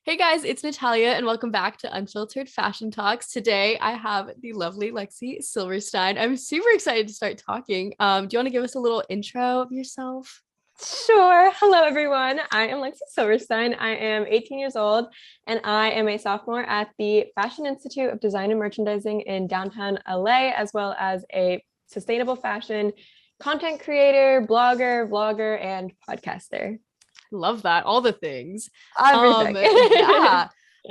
Hey guys, it's Natalia and welcome back to Unfiltered Fashion Talks. Today I have the lovely Lexy Silverstein. I'm super excited to start talking. Do you want to give us a little intro of yourself? Sure. Hello, everyone. I am Lexy Silverstein. I am 18 years old, and I am a sophomore at the Fashion Institute of Design and Merchandising in downtown LA, as well as a sustainable fashion content creator, blogger, vlogger, and podcaster. Love that. All the things. Everything. Yeah.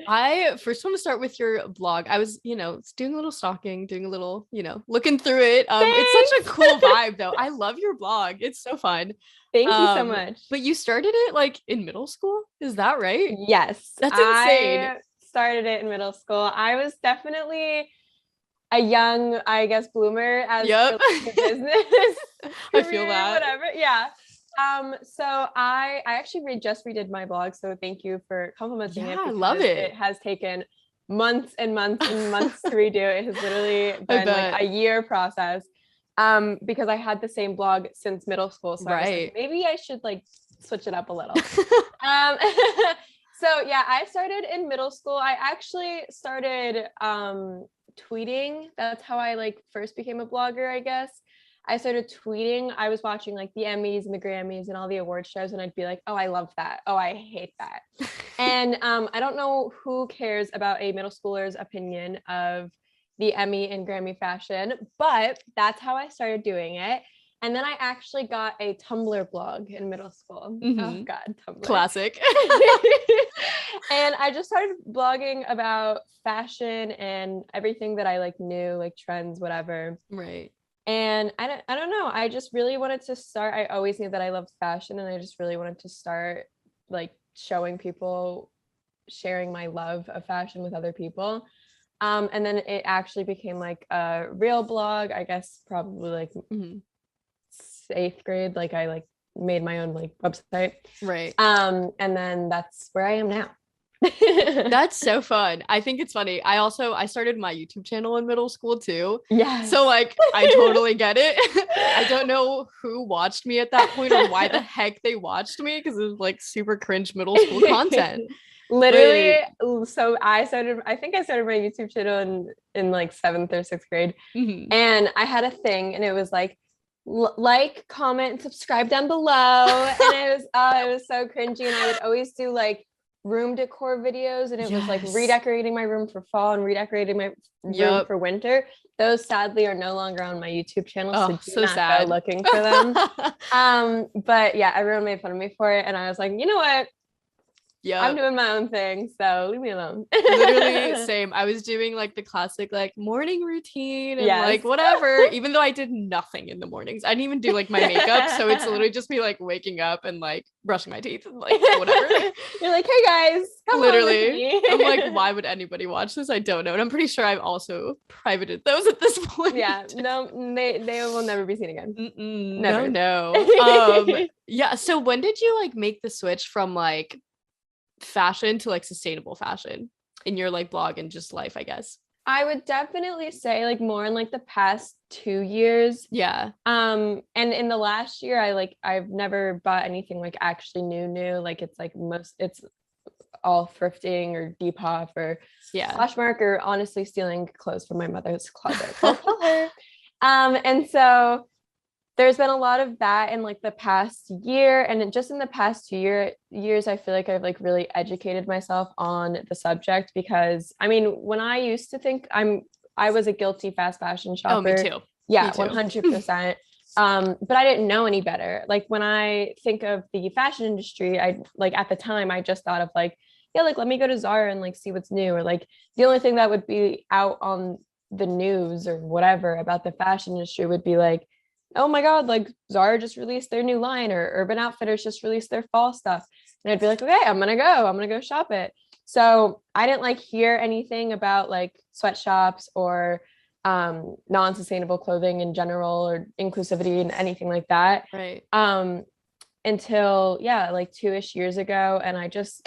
I first want to start with your blog. I was, doing a little stalking, doing a little, looking through it. It's such a Thanks. cool vibe though. I love your blog. It's so fun. Thank you so much. But you started it like in middle school? Is that right? Yes, That's insane. I started it in middle school. I was definitely a young, I guess, bloomer as Yep. the business I career, feel that. whatever. Yeah. So I actually just redid my blog. So thank you for complimenting it Yeah, I because love it. it has taken months and months and months to redo. It has literally I been like a year process. Because I had the same blog since middle school. So I was like, maybe I should like switch it up a little. um so yeah, I started in middle school. I actually started tweeting. That's how I like first became a blogger, I guess. I started tweeting. I was watching like the Emmys and the Grammys and all the award shows, and I'd be like, oh, I love that. Oh, I hate that. And I don't know who cares about a middle schooler's opinion of the Emmy and Grammy fashion, but that's how I started doing it. And then I actually got a Tumblr blog in middle school. Oh God, Tumblr. Classic. And I just started blogging about fashion and everything that I like knew, like trends, whatever. Right. And I don't know. I just really wanted to start. I always knew that I loved fashion, and I just really wanted to start like showing people, sharing my love of fashion with other people. And then it actually became like a real blog, I guess probably like eighth grade. Like I like made my own like website. Right. And then that's where I am now. That's so fun. I think it's funny. I started my YouTube channel in middle school too. Yeah. So like I totally get it. I don't know who watched me at that point or why the heck they watched me because it was like super cringe middle school content. Literally. So I think I started my YouTube channel in like 7th or 6th grade. And I had a thing, and it was like like, comment, and subscribe down below. And it was so cringy. And I would always do like room decor videos, and it was like redecorating my room for fall and redecorating my room for winter. Those sadly are no longer on my YouTube channel, so do not sad. Go looking for them. But yeah, everyone made fun of me for it, and I was like, you know what? Yeah, I'm doing my own thing, so leave me alone. Literally same. I was doing like the classic like morning routine and like whatever, even though I did nothing in the mornings. I didn't even do like my makeup, so it's literally just me like waking up and like brushing my teeth and like whatever. You're like, hey guys, come literally on with me. I'm like, why would anybody watch this? I don't know. And I'm pretty sure I've also privated those at this point. Yeah, no, they will never be seen again. Never. No. Yeah, so when did you like make the switch from like fashion to like sustainable fashion in your like blog and just life, I guess? I would definitely say like more in like the past 2 years. Yeah. And in the last year, I've never bought anything like actually new. Like it's all thrifting or Depop or Poshmark, or honestly stealing clothes from my mother's closet. I'll tell her. And so there's been a lot of that in like the past year, and just in the past 2 years, I feel like I've like really educated myself on the subject, because I mean, when I used to think I was a guilty fast fashion shopper. Oh, me too. Yeah, 100%. But I didn't know any better. Like when I think of the fashion industry, I like at the time I just thought of like, yeah, like let me go to Zara and like see what's new, or like the only thing that would be out on the news or whatever about the fashion industry would be like, oh my God, like Zara just released their new line, or Urban Outfitters just released their fall stuff. And I'd be like, okay, I'm going to go shop it. So I didn't like hear anything about like sweatshops or non-sustainable clothing in general, or inclusivity and anything like that. Right. Until like 2-ish years ago. And I just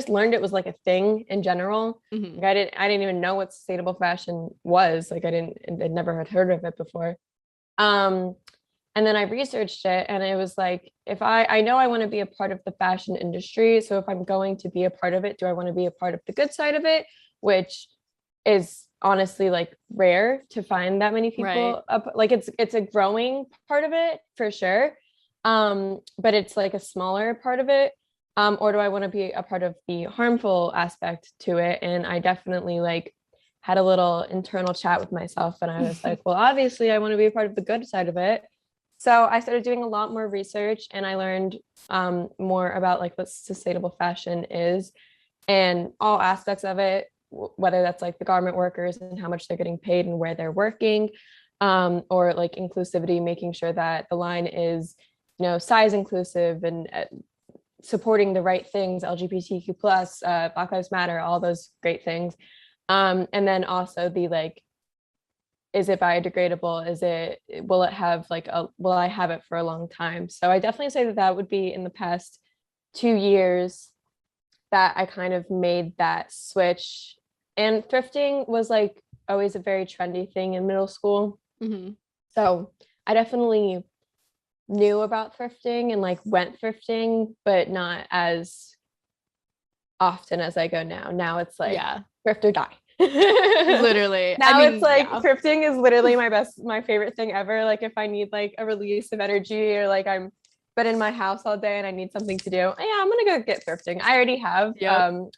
learned it was like a thing in general. Like I didn't even know what sustainable fashion was. Like I'd never had heard of it before. And And then I researched it, and it was like, if I know I want to be a part of the fashion industry. So if I'm going to be a part of it, do I want to be a part of the good side of it, which is honestly like rare to find that many people up. Like it's a growing part of it for sure. But it's like a smaller part of it. Or do I want to be a part of the harmful aspect to it? And I definitely like had a little internal chat with myself, and I was like, well, obviously I want to be a part of the good side of it. So I started doing a lot more research, and I learned more about like what sustainable fashion is and all aspects of it, whether that's like the garment workers and how much they're getting paid and where they're working, or like inclusivity, making sure that the line is, size inclusive and supporting the right things, LGBTQ plus, Black Lives Matter, all those great things. And then also the like, is it biodegradable? Will I have it for a long time? So I definitely say that would be in the past 2 years that I kind of made that switch. And thrifting was like always a very trendy thing in middle school. Mm-hmm. So I definitely knew about thrifting and like went thrifting, but not as often as I go now. Now it's like thrift or die. Literally. Now it's like thrifting is literally my favorite thing ever. Like if I need like a release of energy, or like I'm been in my house all day and I need something to do, yeah, I'm gonna go get thrifting. I already have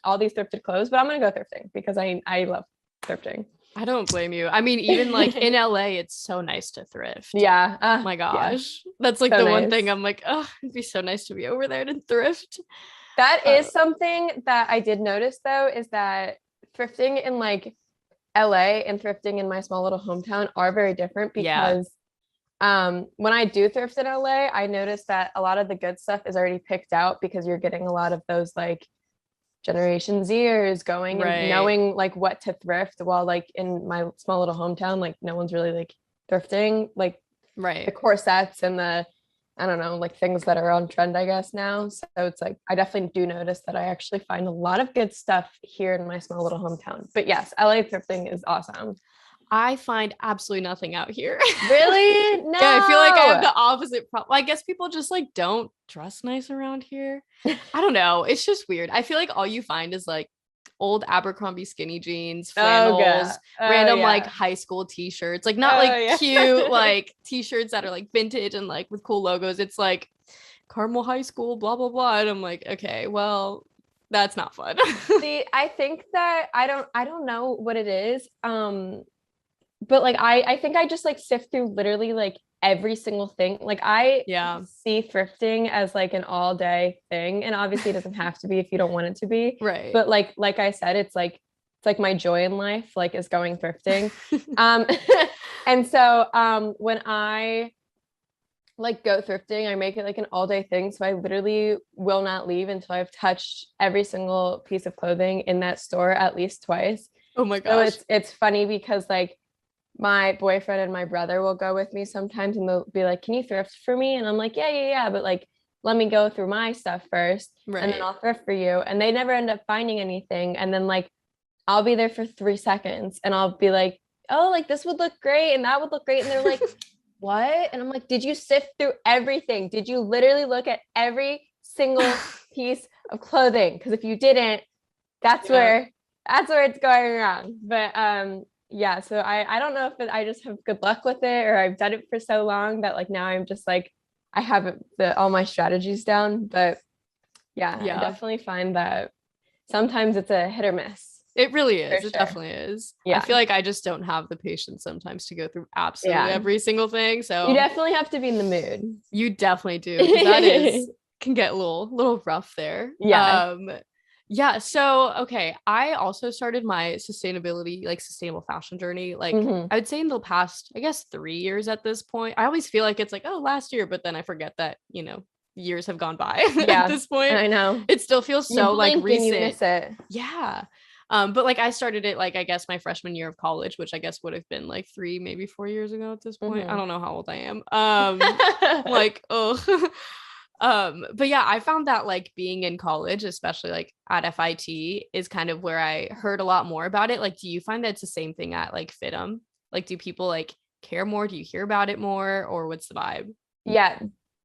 all these thrifted clothes, but I'm gonna go thrifting because I love thrifting. I don't blame you. I mean, even like in LA, it's so nice to thrift. Yeah. Oh my gosh. Yeah. That's like so the nice. One thing I'm like, oh, it'd be so nice to be over there to thrift. That is something that I did notice though, is that thrifting in like LA and thrifting in my small little hometown are very different, because when I do thrift in LA, I noticed that a lot of the good stuff is already picked out, because you're getting a lot of those like Generation Zers going and knowing like what to thrift, while like in my small little hometown, like no one's really like thrifting like the corsets and the, I don't know, like things that are on trend, I guess, now. So it's like, I definitely do notice that I actually find a lot of good stuff here in my small little hometown. But yes, LA thrifting is awesome. I find absolutely nothing out here. Really? No. Yeah, I feel like I have the opposite problem. I guess people just like don't dress nice around here. I don't know. It's just weird. I feel like all you find is like old Abercrombie skinny jeans, flannels, random like high school t-shirts, like not like cute like t-shirts that are like vintage and like with cool logos. It's like Carmel High School, blah blah blah. And I'm like, okay, well, that's not fun. See, I think that I don't know what it is. But like I think I just like sift through literally like every single thing. Like I see thrifting as like an all day thing, and obviously it doesn't have to be if you don't want it to be. Right. But like I said, it's like my joy in life, like, is going thrifting. And so when I like go thrifting, I make it like an all day thing. So I literally will not leave until I've touched every single piece of clothing in that store at least twice. Oh my gosh. So it's funny because like my boyfriend and my brother will go with me sometimes, and they'll be like, can you thrift for me? And I'm like, yeah, but like, let me go through my stuff first, and then I'll thrift for you. And they never end up finding anything. And then like, I'll be there for 3 seconds and I'll be like, oh, like this would look great and that would look great. And they're like, what? And I'm like, did you sift through everything? Did you literally look at every single piece of clothing? Because if you didn't, that's where it's going wrong. But yeah, so I don't know if I just have good luck with it, or I've done it for so long that like now I'm just like, I have all my strategies down. But yeah, I definitely find that sometimes it's a hit or miss. It really is. It definitely is. Yeah. I feel like I just don't have the patience sometimes to go through absolutely every single thing. So you definitely have to be in the mood. You definitely do. That can get a little rough there. Yeah. Yeah. So, okay. I also started my sustainability, like sustainable fashion journey. Like I would say in the past, I guess 3 years at this point. I always feel like it's like, oh, last year, but then I forget that, years have gone by at this point. I know. It still feels so like recent. You miss it. Yeah. But like I started it like I guess my freshman year of college, which I guess would have been like 3, maybe 4 years ago at this point. I don't know how old I am. Like, oh. But yeah, I found that like being in college, especially like at FIT, is kind of where I heard a lot more about it. Like, do you find that it's the same thing at like FIDM? Like, do people like care more? Do you hear about it more, or what's the vibe? Yeah,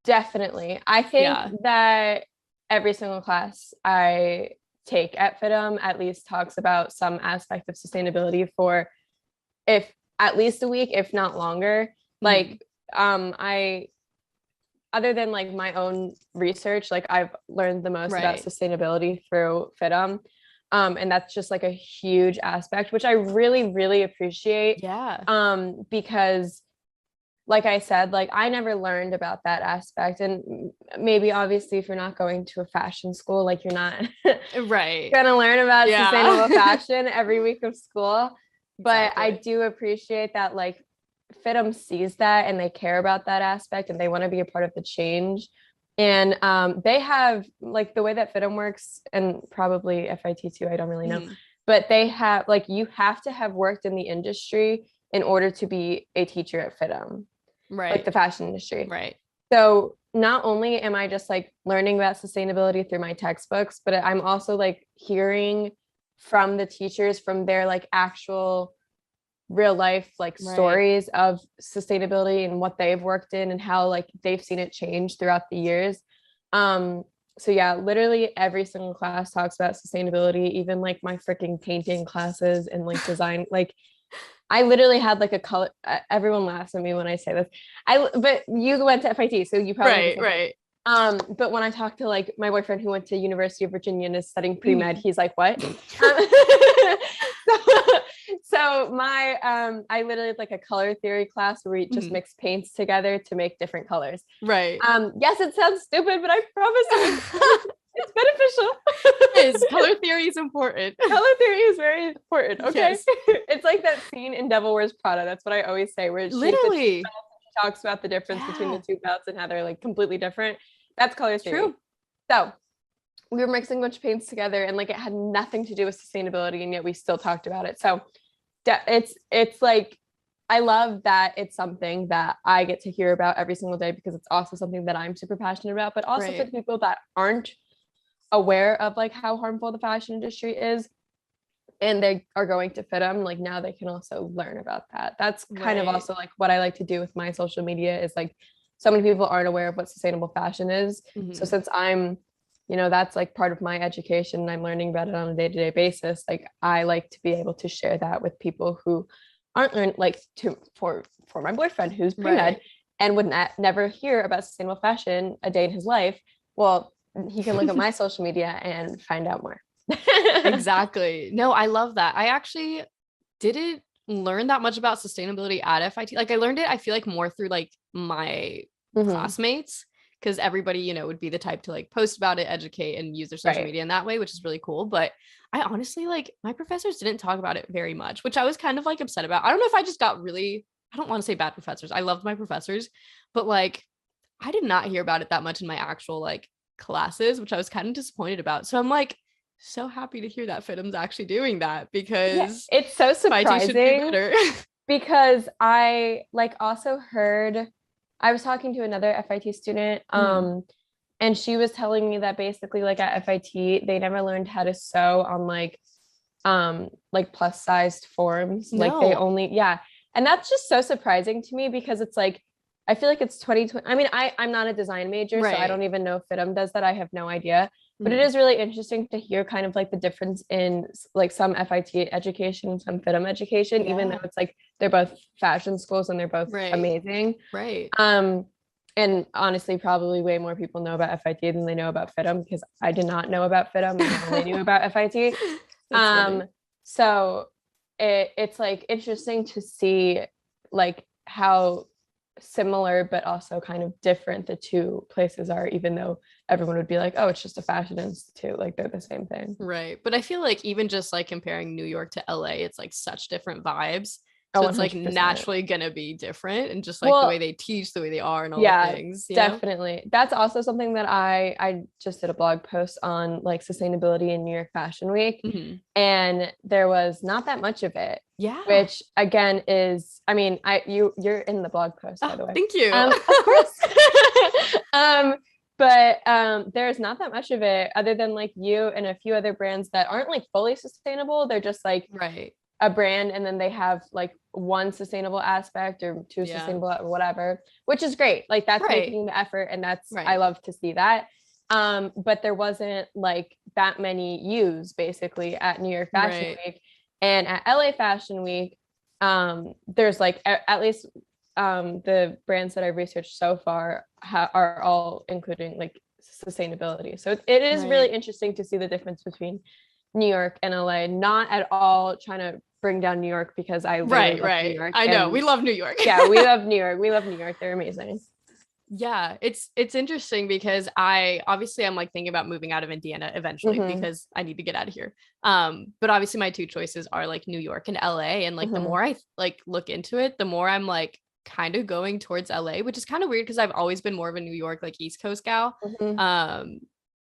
definitely. I think that every single class I take at FIDM at least talks about some aspect of sustainability for if at least a week, if not longer. Like, I, other than like my own research, like I've learned the most about sustainability through FIDM. And that's just like a huge aspect, which I really, really appreciate. Because like I said, like I never learned about that aspect. And maybe obviously if you're not going to a fashion school, like you're not gonna learn about sustainable fashion every week of school. But I do appreciate that like FIDM sees that and they care about that aspect and they want to be a part of the change. And they have like the way that FIDM works, and probably FIT too, I don't really know, but they have like, you have to have worked in the industry in order to be a teacher at FIDM. Like the fashion industry. So not only am I just like learning about sustainability through my textbooks, but I'm also like hearing from the teachers, from their like actual real life like stories of sustainability and what they've worked in and how like they've seen it change throughout the years. So yeah, literally every single class talks about sustainability, even like my freaking painting classes and like design, like I literally had like a color. Everyone laughs at me when I say this. But you went to FIT, so you probably but when I talked to like my boyfriend who went to University of Virginia and is studying pre-med, he's like, "What?" So my I literally had like a color theory class where we just mix paints together to make different colors. Yes, it sounds stupid, but I promise it's beneficial. Color theory is important. Color theory is very important. Okay. It's like that scene in Devil Wears Prada. That's what I always say, where she talks about the difference between the two belts and how they're like completely different. That's color theory. True. So we were mixing a bunch of paints together and like it had nothing to do with sustainability, and yet we still talked about it. So it's like, I love that it's something that I get to hear about every single day, because it's also something that I'm super passionate about, but also for people that aren't aware of like how harmful the fashion industry is and they are going to FIDM, like now they can also learn about that. That's kind of also like what I like to do with my social media, is like so many people aren't aware of what sustainable fashion is. So since I'm, you know, that's like part of my education and I'm learning about it on a day-to-day basis, like I like to be able to share that with people who aren't learning, like for my boyfriend who's pre-med and would never hear about sustainable fashion a day in his life. Well, he can look at my social media and find out more. Exactly. No, I love that. I actually didn't learn that much about sustainability at FIT. Like I learned it, I feel like more through like my classmates, because everybody, you know, would be the type to like post about it, educate, and use their social media in that way, which is really cool. But I honestly, like, my professors didn't talk about it very much, which I was kind of like upset about. I don't know if I just got really, I don't want to say bad professors. I loved my professors, but like I did not hear about it that much in my actual like classes, which I was kind of disappointed about. So I'm like so happy to hear that FIDM's actually doing that, because it's so surprising. Because I like also heard, I was talking to another FIT student and she was telling me that basically like at FIT they never learned how to sew on like plus sized forms. Like they only and that's just so surprising to me, because it's like I feel like it's 2020. I mean, I'm not a design major, so I don't even know if FIDM does that. I have no idea. But it is really interesting to hear kind of like the difference in like some FIT education and some FIDM education, even though it's like they're both fashion schools and they're both amazing. And honestly, probably way more people know about FIT than they know about FIDM, because I did not know about FIDM and I only knew about FIT. So it's like interesting to see like how similar but also kind of different the two places are, even though everyone would be like, oh, it's just a fashion institute, like they're the same thing. But I feel like even just like comparing New York to LA, it's like such different vibes. So it's like naturally gonna be different, and just like the way they teach, the way they are, and all the things. Definitely. That's also something that I just did a blog post on, like sustainability in New York Fashion Week, and there was not that much of it. Which again is, I mean, you're in the blog post, by the way. Thank you. Of course. But there's not that much of it, other than like you and a few other brands that aren't like fully sustainable. They're just like a brand and then they have like one sustainable aspect or two sustainable or whatever, which is great. Like that's making the effort, and that's I love to see that. But there wasn't like that many U's basically at New York Fashion Week, and at LA Fashion Week, there's like at least the brands that I've researched so far are all including like sustainability. So it is really interesting to see the difference between New York and LA. Not at all trying to bring down New York, because I love New York. I know, we love New York. Yeah, we love New York. We love New York. They're amazing. Yeah, it's interesting because I'm like thinking about moving out of Indiana eventually because I need to get out of here. But obviously my two choices are like New York and LA, and like the more I like look into it, the more I'm like kind of going towards LA, which is kind of weird because I've always been more of a New York like East Coast gal.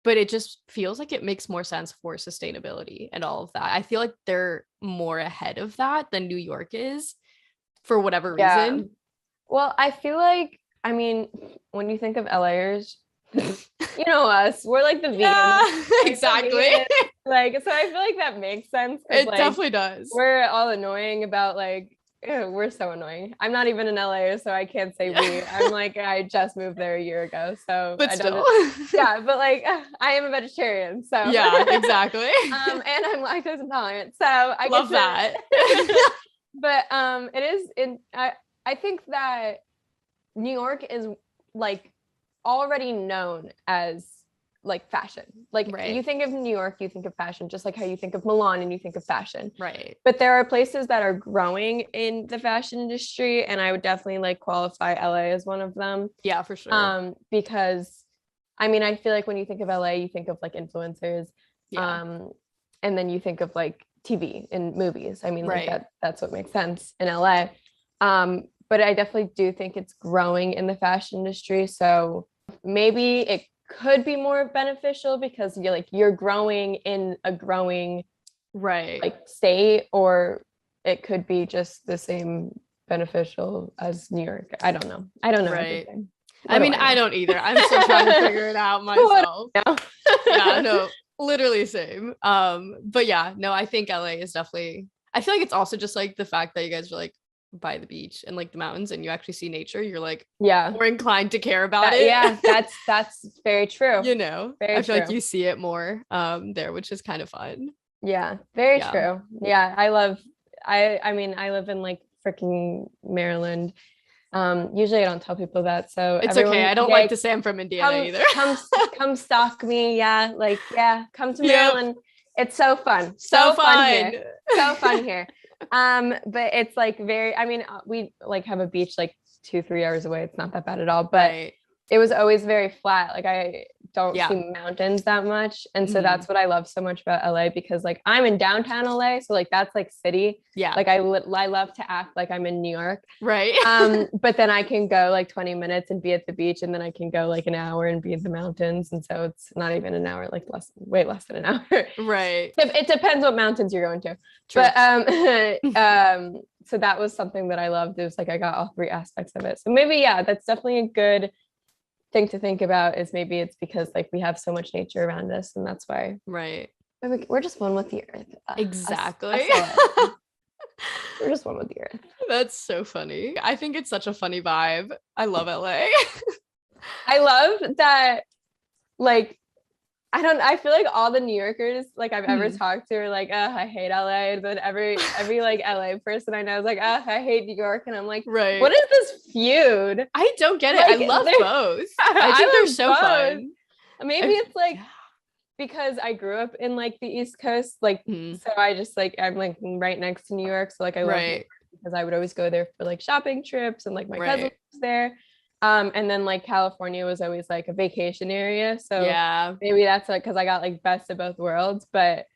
But it just feels like it makes more sense for sustainability and all of that. I feel like they're more ahead of that than New York is for whatever reason. Well, I feel like, I mean, when you think of LAers, you know us, we're like the vegans. Yeah, exactly. Like, so I feel like that makes sense. It like, definitely does. We're all annoying about like, we're so annoying. I'm not even an LA, so I can't say we. I'm like, I just moved there a year ago, so but still, yeah. But like, I am a vegetarian, so yeah, exactly. And I'm lactose intolerant, so I love that. But it is I think that New York is like already known as like fashion. Like you think of New York, you think of fashion, just like how you think of Milan and you think of fashion. Right. But there are places that are growing in the fashion industry, and I would definitely like qualify LA as one of them. Yeah, for sure. Because I mean, I feel like when you think of LA, you think of like influencers. And then you think of like TV and movies. I mean, like that's what makes sense in LA. But I definitely do think it's growing in the fashion industry. So maybe it could be more beneficial because you're growing in a growing like state, or it could be just the same beneficial as New York. I don't know. Right. I mean, I don't either. I'm still trying to figure it out myself. Yeah, no, literally same. But yeah, no, I think LA is definitely, I feel like it's also just like the fact that you guys are like by the beach and like the mountains and you actually see nature, you're like more inclined to care about it. Yeah, that's very true. You know, I feel like you see it more there, which is kind of fun. Yeah, very true. Yeah, I mean, I live in like freaking Maryland. Usually I don't tell people that, so it's okay. I don't like to say I'm from Indiana either. come stalk me. Come to Maryland. It's so fun. So fun here. So fun here. But it's like I mean, we like have a beach like 2-3 hours away. It's not that bad at all, but it was always very flat. Like I don't see mountains that much. And so that's what I love so much about LA, because like I'm in downtown LA. So like that's like city. Yeah. Like I love to act like I'm in New York. Right. But then I can go like 20 minutes and be at the beach, and then I can go like an hour and be in the mountains. And so it's not even an hour, like way less than an hour. Right. It depends what mountains you're going to. True. But so that was something that I loved. It was like I got all three aspects of it. So maybe that's definitely a good thing to think about, is maybe it's because like we have so much nature around us, and that's why we're just one with the earth. Exactly. We're just one with the earth. That's so funny. I think it's such a funny vibe. I love LA. I love that, like, I feel like all the New Yorkers like I've ever talked to are like, I hate LA. And then every like LA person I know is like, I hate New York. And I'm like, what is this feud? I don't get it. Like, I love both. I think they're so fun. Maybe it's like because I grew up in like the East Coast, like so I just like I'm like right next to New York. So like I love New York because I would always go there for like shopping trips, and like my cousin was there. And then like California was always like a vacation area. So maybe that's because I got like best of both worlds, but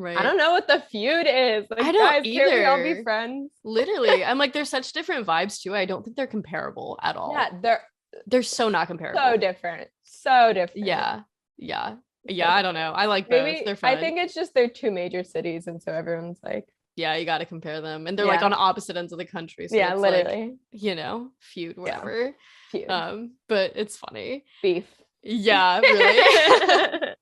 I don't know what the feud is. Like, I don't either. Can't we all be friends? Literally. I'm like, there's such different vibes too. I don't think they're comparable at all. Yeah, they're so not comparable. So different. So different. Yeah. I don't know. I like both. They're fun. I think it's just they're two major cities, and so everyone's like, you got to compare them, and they're like on opposite ends of the country. So it's literally, like, feud, whatever. Feud. But it's funny. Beef. Yeah, really.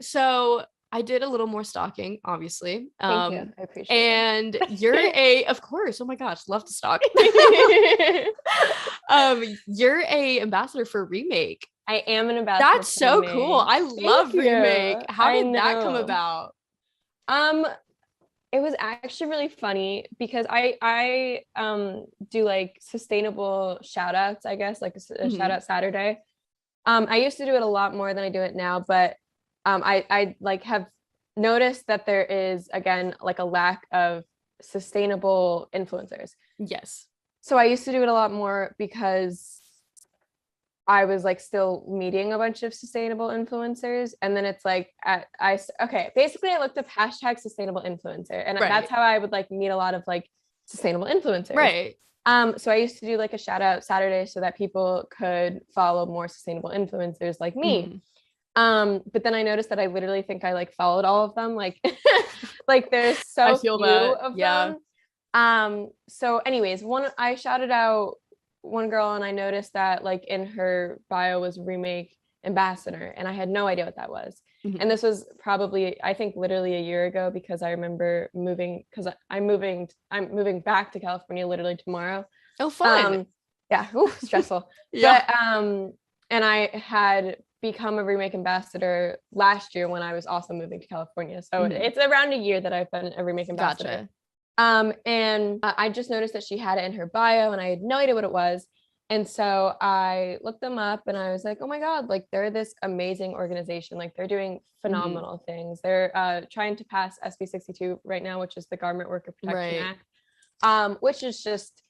So I did a little more stalking, obviously. Thank you. I appreciate it. And you're of course, oh my gosh, love to stalk. You're a ambassador for Remake. I am an ambassador. That's so Remake. Cool. I love Remake. How did that come about? It was actually really funny because I do like sustainable shout outs, I guess, like a shout out Saturday. I used to do it a lot more than I do it now, but I like have noticed that there is, again, like a lack of sustainable influencers. Yes. So I used to do it a lot more because I was like still meeting a bunch of sustainable influencers. And then it's like, basically I looked up hashtag sustainable influencer, and that's how I would like meet a lot of like sustainable influencers. Right. So I used to do like a shout out Saturday so that people could follow more sustainable influencers like me. But then I noticed that I literally think I like followed all of them. Like, like there's so few of them. So anyways, I shouted out one girl, and I noticed that like in her bio was Remake ambassador, and I had no idea what that was. And this was probably, I think, literally a year ago, because I remember moving, because I'm moving back to California literally tomorrow. Oh, fun. Yeah. Ooh, stressful. Yeah. But and I had become a Remake ambassador last year when I was also moving to California. So it's around a year that I've been a Remake ambassador. Gotcha. And I just noticed that she had it in her bio, and I had no idea what it was. And so I looked them up, and I was like, oh my God, like they're this amazing organization. Like they're doing phenomenal things. They're trying to pass SB 62 right now, which is the Garment Worker Protection Act, which is just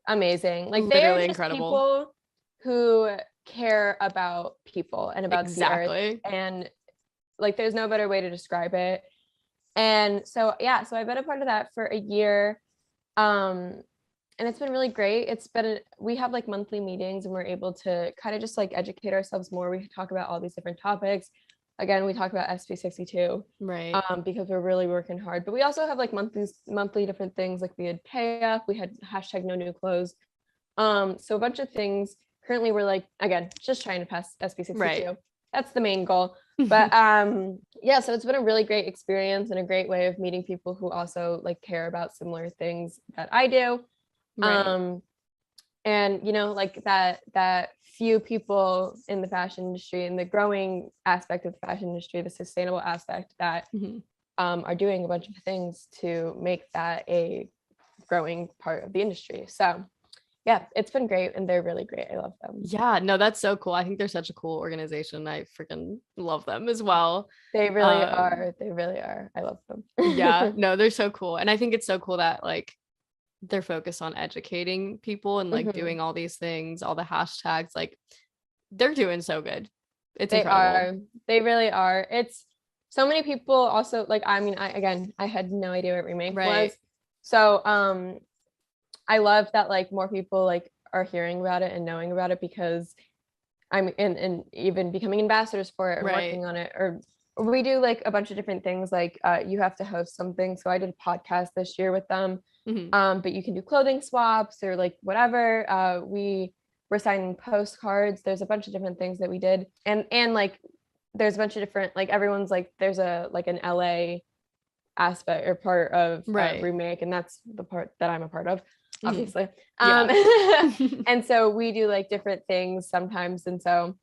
amazing. Like they are just incredible people who care about people and about the earth. And like, there's no better way to describe it. And so, yeah, so I've been a part of that for a year. And it's been really great. We have like monthly meetings, and we're able to kind of just like educate ourselves more. We talk about all these different topics. Again, we talk about SB 62, right? Because we're really working hard. But we also have like monthly different things. Like we had pay up, we had hashtag no new clothes. So a bunch of things. Currently, we're like, again, just trying to pass SB 62. Right. That's the main goal. But yeah, so it's been a really great experience and a great way of meeting people who also like care about similar things that I do. Right. And you know, like that few people in the fashion industry, and the growing aspect of the fashion industry, the sustainable aspect, that are doing a bunch of things to make that a growing part of the industry. So yeah, it's been great, and they're really great. I love them. Yeah, no, that's so cool. I think they're such a cool organization. I freaking love them as well. They really are. They really are. I love them. Yeah, no, they're so cool. And I think it's so cool that like they're focused on educating people and like doing all these things, all the hashtags. Like they're doing so good. They incredible. They really are. It's so many people also like, I mean, I had no idea what Remake was. So I love that like more people like are hearing about it and knowing about it, because I'm and even becoming ambassadors for it, or working on it, or we do like a bunch of different things. Like you have to host something. So I did a podcast this year with them. But you can do clothing swaps or like whatever. We were signing postcards. There's a bunch of different things that we did. And like there's a bunch of different, like everyone's like, there's a like an LA aspect or part of Remake, and that's the part that I'm a part of, obviously. And so we do like different things sometimes, and so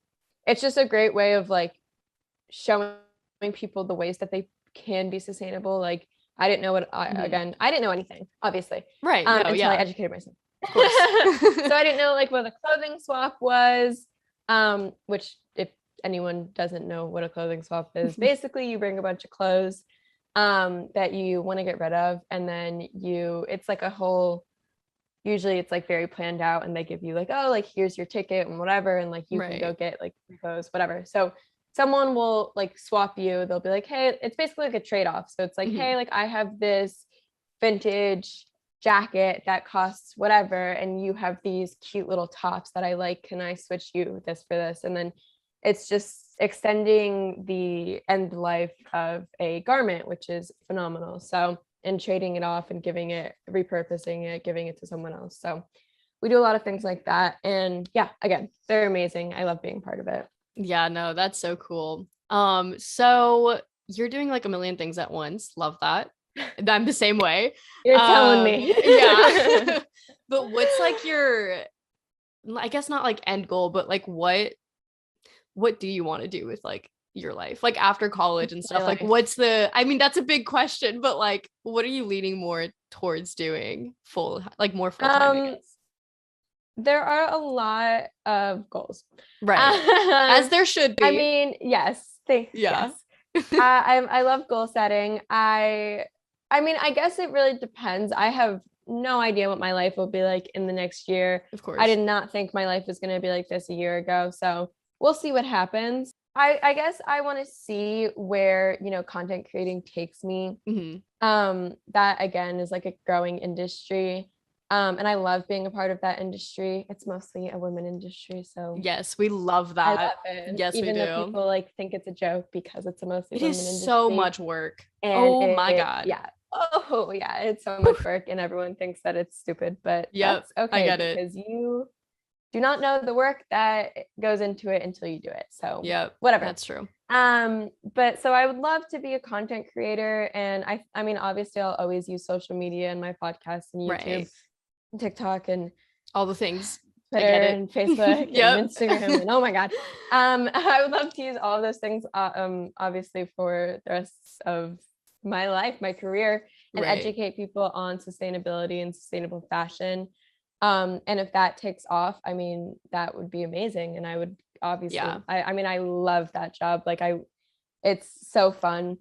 it's just a great way of like showing people the ways that they can be sustainable. Like I didn't know what I didn't know anything, obviously, until I educated myself. Of course. So I didn't know like what a clothing swap was, which if anyone doesn't know what a clothing swap is, basically you bring a bunch of clothes that you want to get rid of, and then it's like a whole, usually it's like very planned out, and they give you like, oh, like here's your ticket and whatever, and like you can go get like clothes, whatever. So someone will like swap you. They'll be like, hey, it's basically like a trade-off. So it's like, hey, like I have this vintage jacket that costs whatever, and you have these cute little tops that I like. Can I switch you this for this? And then it's just extending the end life of a garment, which is phenomenal. So, and trading it off and repurposing it, giving it to someone else. So we do a lot of things like that. And yeah, again, they're amazing. I love being part of it. Yeah, no, that's so cool. So you're doing like a million things at once. Love that. I'm the same way. You're telling me. Yeah. But what's like your, I guess not like end goal, but like what do you want to do with like your life, like after college and stuff? Like what's the, I mean, that's a big question, but like what are you leaning more towards doing more full time, I guess? There are a lot of goals, right? As there should be. I mean, yes. Yes. I love goal setting. I mean, I guess it really depends. I have no idea what my life will be like in the next year. Of course. I did not think my life was going to be like this a year ago. So we'll see what happens. I guess I want to see where, you know, content creating takes me. That again is like a growing industry. And I love being a part of that industry. It's mostly a women industry. So yes, we love that. I love it. Yes, even we do. though people like think it's a joke because it's a mostly women industry. It is so much work. And my God. Yeah. Oh yeah. It's so much work and everyone thinks that it's stupid, but that's okay. I get it. Because you do not know the work that goes into it until you do it. So whatever. That's true. But so I would love to be a content creator. And I mean, obviously I'll always use social media and my podcast and YouTube, and TikTok and all the things. Twitter and Facebook and Instagram and oh my God. I would love to use all of those things, obviously for the rest of my life, my career, and educate people on sustainability and sustainable fashion. And if that takes off, I mean, that would be amazing. And I would obviously, I mean, I love that job. Like it's so fun.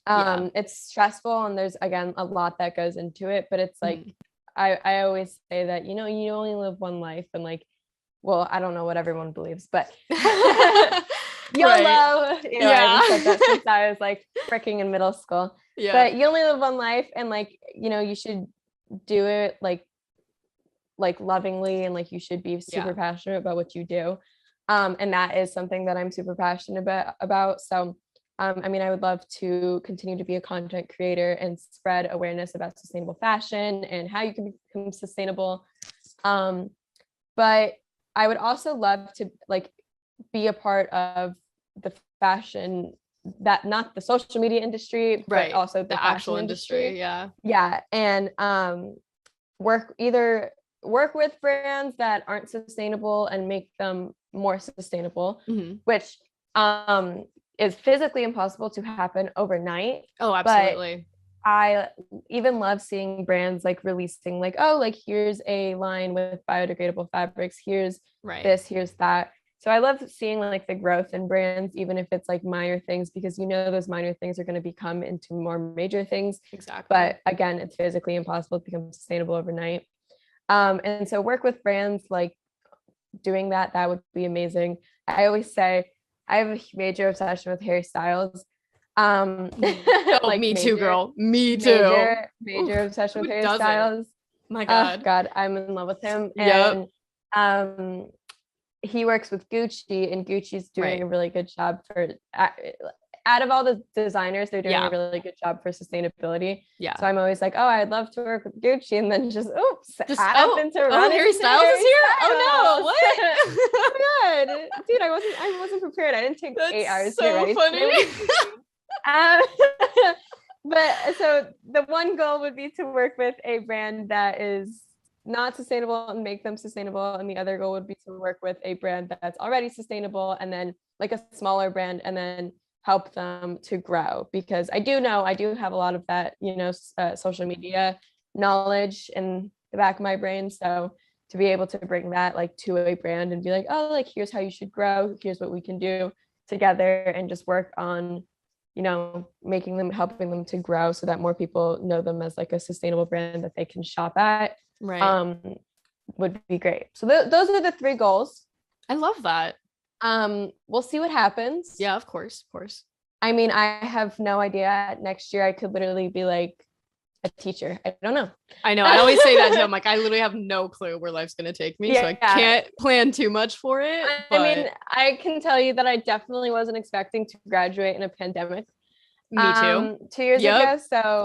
It's stressful and there's, again, a lot that goes into it, but it's like, I always say that, you know, you only live one life and like, well, I don't know what everyone believes, but YOLO. You know, I said that since I was like freaking in middle school. But you only live one life and like, you know, you should do it like lovingly and like you should be super passionate about what you do. And that is something that I'm super passionate about. So I mean, I would love to continue to be a content creator and spread awareness about sustainable fashion and how you can become sustainable. But I would also love to like be a part of the fashion, that not the social media industry, but also the actual industry. Yeah. And work with brands that aren't sustainable and make them more sustainable, which is physically impossible to happen overnight. Oh, absolutely. But I even love seeing brands like releasing like, oh, like here's a line with biodegradable fabrics, here's this, here's that. So I love seeing like the growth in brands, even if it's like minor things, because you know those minor things are going to become into more major things. Exactly. But again, it's physically impossible to become sustainable overnight. And so work with brands like doing that would be amazing. I always say I have a major obsession with hairstyles. Like me too, girl. Me too. Major obsession with hairstyles. My God. God, I'm in love with him. And he works with Gucci, and Gucci's doing a really good job for out of all the designers, they're doing a really good job for sustainability. So I'm always like, oh, I'd love to work with Gucci, and then just happen to run Harry Styles is here. Oh no, what? Oh my God, dude, I wasn't prepared. I didn't take 8 hours to get ready. Funny. But so the one goal would be to work with a brand that is not sustainable and make them sustainable, and the other goal would be to work with a brand that's already sustainable and then like a smaller brand and then help them to grow, because I do have a lot of that, you know, social media knowledge in the back of my brain. So to be able to bring that like to a brand and be like, oh, like here's how you should grow, here's what we can do together, and just work on, you know, helping them to grow so that more people know them as like a sustainable brand that they can shop at, would be great. So those are the 3 goals. I love that. We'll see what happens. Yeah, of course. I mean, I have no idea. Next year I could literally be like a teacher. I don't know. I know. I always say that too. I'm like, I literally have no clue where life's going to take me. So I can't plan too much for it. I mean, I can tell you that I definitely wasn't expecting to graduate in a pandemic. Me too. 2 years ago. So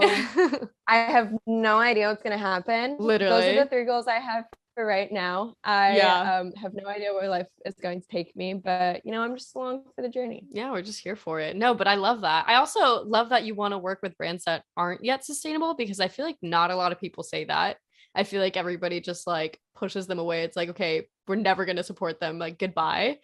I have no idea what's going to happen. Literally. Those are the 3 goals I have for right now. I have no idea where life is going to take me, but I'm just along for the journey. Yeah, we're just here for it. No, but I love that. I also love that you want to work with brands that aren't yet sustainable, because I feel like not a lot of people say that. I feel like everybody just like pushes them away. It's like, okay, we're never going to support them. Like, goodbye.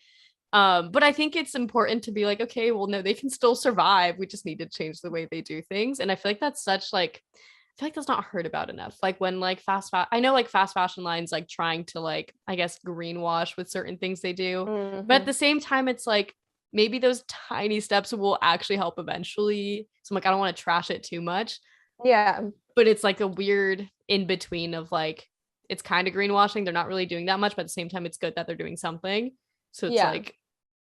But I think it's important to be like, okay, well, no, they can still survive. We just need to change the way they do things. And I feel like that's such like, I feel like that's not heard about enough. Like when like I know like fast fashion lines like trying to like, I guess, greenwash with certain things they do. But at the same time, it's like maybe those tiny steps will actually help eventually. So I'm like, I don't want to trash it too much. Yeah. But it's like a weird in between of like, it's kind of greenwashing. They're not really doing that much, but at the same time, it's good that they're doing something. So it's like,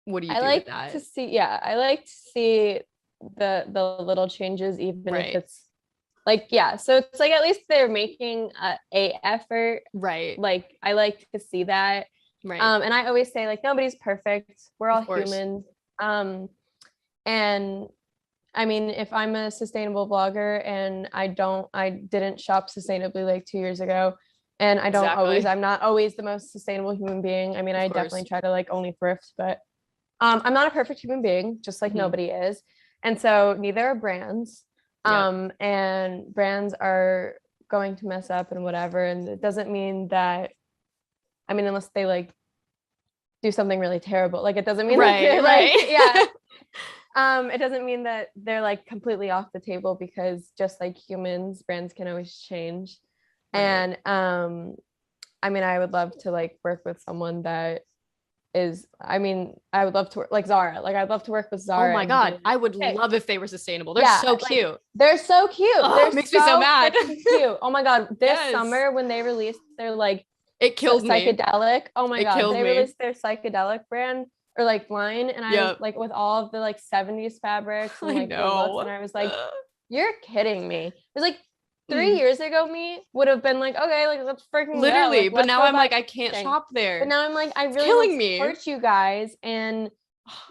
what do you do with that? I like to see the little changes, even if it's like, so it's like at least they're making a effort, right? Like I like to see that, right? And I always say like nobody's perfect, we're all humans, and I mean, if I'm a sustainable blogger and I didn't shop sustainably like 2 years ago, and I'm not always the most sustainable human being. I mean, I definitely try to like only thrift, but I'm not a perfect human being, just like nobody is. And so neither are brands. And brands are going to mess up and whatever. And it doesn't mean that, I mean, unless they like do something really terrible, like it doesn't mean like, it doesn't mean that they're like completely off the table, because just like humans, brands can always change. And I mean, I would love to like work with someone that is, I mean, I would love to work like Zara. Like I'd love to work with Zara. Oh my God. I would love if they were sustainable. They're so cute. Like, they're so cute. Oh, makes me so mad. Cute. Oh my God. This summer when they released their like, it killed psychedelic. Me. Oh my God. They released their psychedelic brand or like line. And I was like with all of the like 70s fabrics and like the looks, and I was like, you're kidding me. It was like 3 years ago, me would have been like, okay, like let's freaking literally, like, but now I'm like, I can't shop there. But now I'm like, I really want to support you guys, and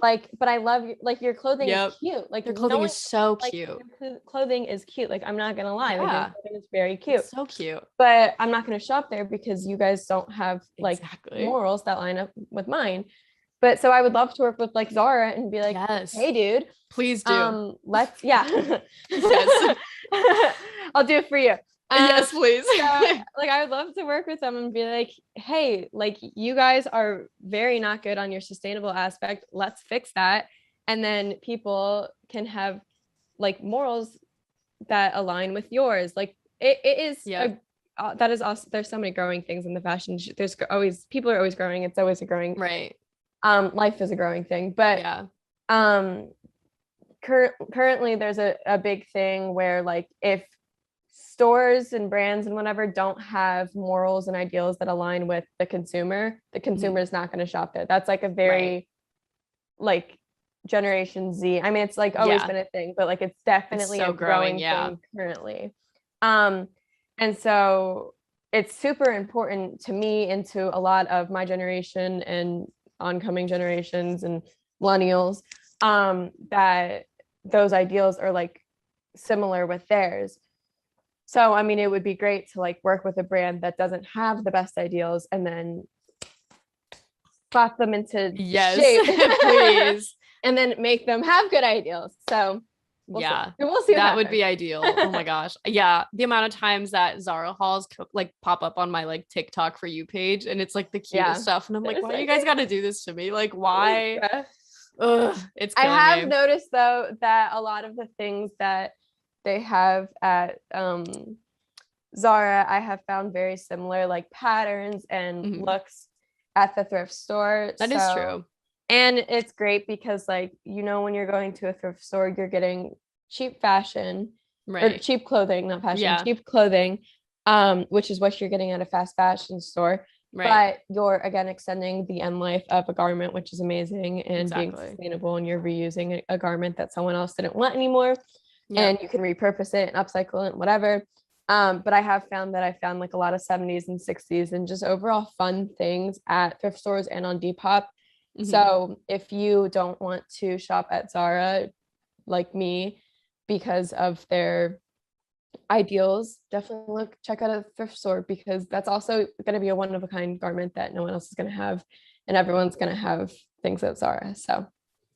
like, but I love like your clothing is cute. Like your clothing is so cute. Your clothing is cute. Like I'm not gonna lie, like your clothing is very cute. It's so cute. But I'm not gonna shop there because you guys don't have like morals that line up with mine. But so I would love to work with like Zara and be like, hey dude, please do. Let's yes. I'll do it for you. Yes, please. So, like I would love to work with them and be like, hey, like you guys are very not good on your sustainable aspect. Let's fix that. And then people can have like morals that align with yours. Like it is that is also, there's so many growing things in the fashion. There's always, people are always growing. It's always a growing. Right. Life is a growing thing, but currently there's a big thing where like if stores and brands and whatever don't have morals and ideals that align with the consumer is not going to shop there. That's like a very like Generation Z. I mean, it's like always been a thing, but like it's definitely a growing thing currently. And so it's super important to me and to a lot of my generation and oncoming generations and millennials, that those ideals are like similar with theirs. So I mean, it would be great to like work with a brand that doesn't have the best ideals and then slap them into shape, please, and then make them have good ideals. So we'll see. That would be ideal. Oh my gosh. Yeah. The amount of times that Zara hauls like pop up on my like TikTok for you page, and it's like the cutest stuff. And I'm like, why do you guys got to do this to me? Like, why? It's killing I have me. noticed though that a lot of the things that they have at Zara, I have found very similar like patterns and looks at the thrift store. That is true. And it's great because like, when you're going to a thrift store, you're getting cheap fashion, or cheap clothing, not fashion, cheap clothing, which is what you're getting at a fast fashion store. But you're again extending the end life of a garment, which is amazing, and being sustainable, and you're reusing a garment that someone else didn't want anymore. And you can repurpose it and upcycle it and whatever. But I have found that I found like a lot of 70s and 60s and just overall fun things at thrift stores and on Depop. So if you don't want to shop at Zara like me because of their ideals, definitely check out a thrift store, because that's also going to be a one of a kind garment that no one else is going to have, and everyone's going to have things at Zara. So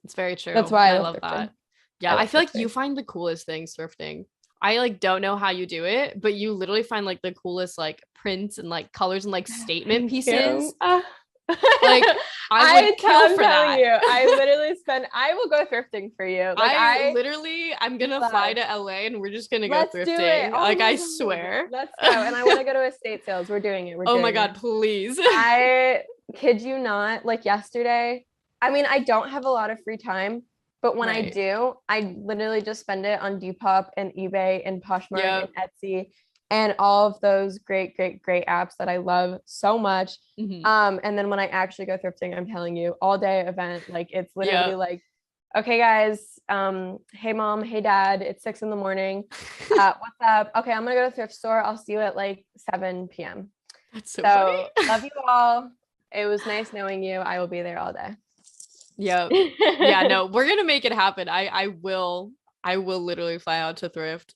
it's very true. That's why I love thrifting. that. Yeah, I feel like you find the coolest things thrifting. I like don't know how you do it, but you literally find like the coolest like prints and like colors and like statement pieces. Like I would kill for that. I will go thrifting for you. Like I'm gonna fly to LA and we're just gonna go thrifting. Like I swear. Let's go. And I want to go to estate sales. We're doing it. Oh my God, please. I kid you not, like yesterday, I mean, I don't have a lot of free time, but when I do, I literally just spend it on Depop and eBay and Poshmark and Etsy and all of those great apps that I love so much. And then when I actually go thrifting, I'm telling you, all day event, like it's literally like, okay guys, hey mom, hey dad, it's 6 a.m. What's up? Okay, I'm gonna go to the thrift store. I'll see you at like 7 p.m. That's so funny. Love you all. It was nice knowing you. I will be there all day. Yeah. Yeah, no, we're gonna make it happen. I will literally fly out to thrift.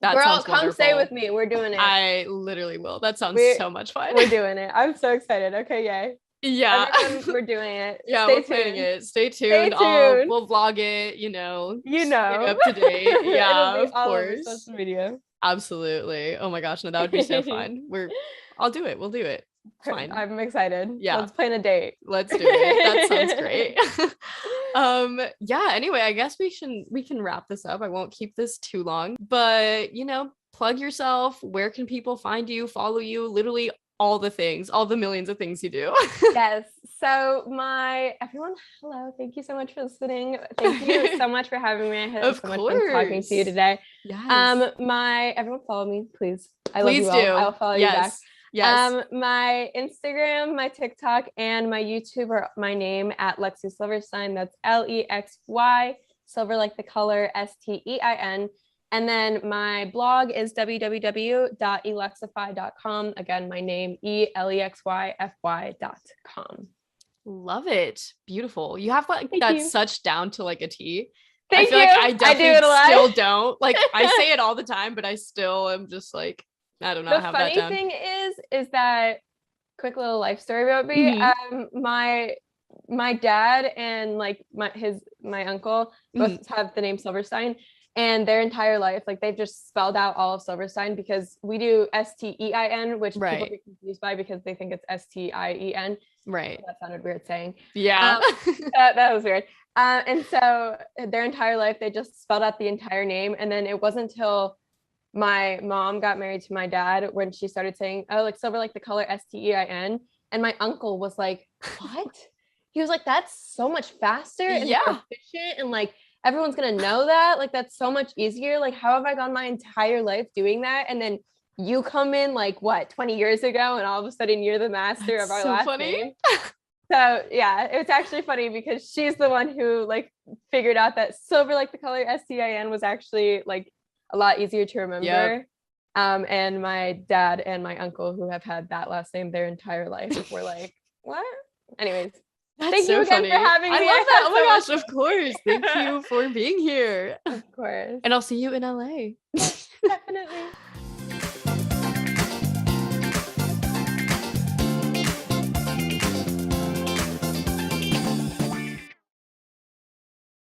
That Girl, sounds come wonderful. stay with me. We're doing it. I literally will. That sounds so much fun. We're doing it. I'm so excited. Okay, yay. Yeah. Everyone, we're doing it. Yeah, we're planning it. Stay tuned. We'll vlog it, up to date. Yeah, of course. Social media. Absolutely. Oh my gosh, no, that would be so fun. I'll do it. We'll do it. Fine. I'm excited. Yeah. Let's plan a date. Let's do it. That sounds great. Yeah, anyway, I guess we can wrap this up. I won't keep this too long, but plug yourself. Where can people find you, follow you, literally all the things, all the millions of things you do? Yes. So everyone, hello. Thank you so much for listening. Thank you so much for having me. I had so much fun talking to you today. Yes. Everyone follow me, please. I please love you do. all. I'll follow you back. Yes. My Instagram, my TikTok, and my YouTube are my name at Lexy Silverstein. That's Lexy, silver like the color, STEIN. And then my blog is www.elexify.com. Again, my name, ELEXYFY.com. Love it. Beautiful. You have such down to like a T. I feel like I definitely still don't. Like I say it all the time, but I still am just like, I don't know. The funny thing is that quick little life story about me. My dad and like my uncle both have the name Silverstein, and their entire life, like they've just spelled out all of Silverstein, because we do STEIN, which people get confused by because they think it's STIEN. Right. That sounded weird saying. Yeah. That was weird. And so their entire life, they just spelled out the entire name. And then it wasn't until my mom got married to my dad when she started saying, oh, like silver like the color, STEIN. And my uncle was like, what? He was like, that's so much faster and more efficient, and like everyone's gonna know that. Like that's so much easier. Like how have I gone my entire life doing that? And then you come in like 20 years ago, and all of a sudden you're the master of our last name. So yeah, it's actually funny because she's the one who like figured out that silver like the color, STIN was actually like a lot easier to remember. And my dad and my uncle, who have had that last name their entire life, were like, what? Anyways, thank you again for having me. I love that. Oh my gosh, of course. Thank you for being here. Of course. And I'll see you in LA. Definitely.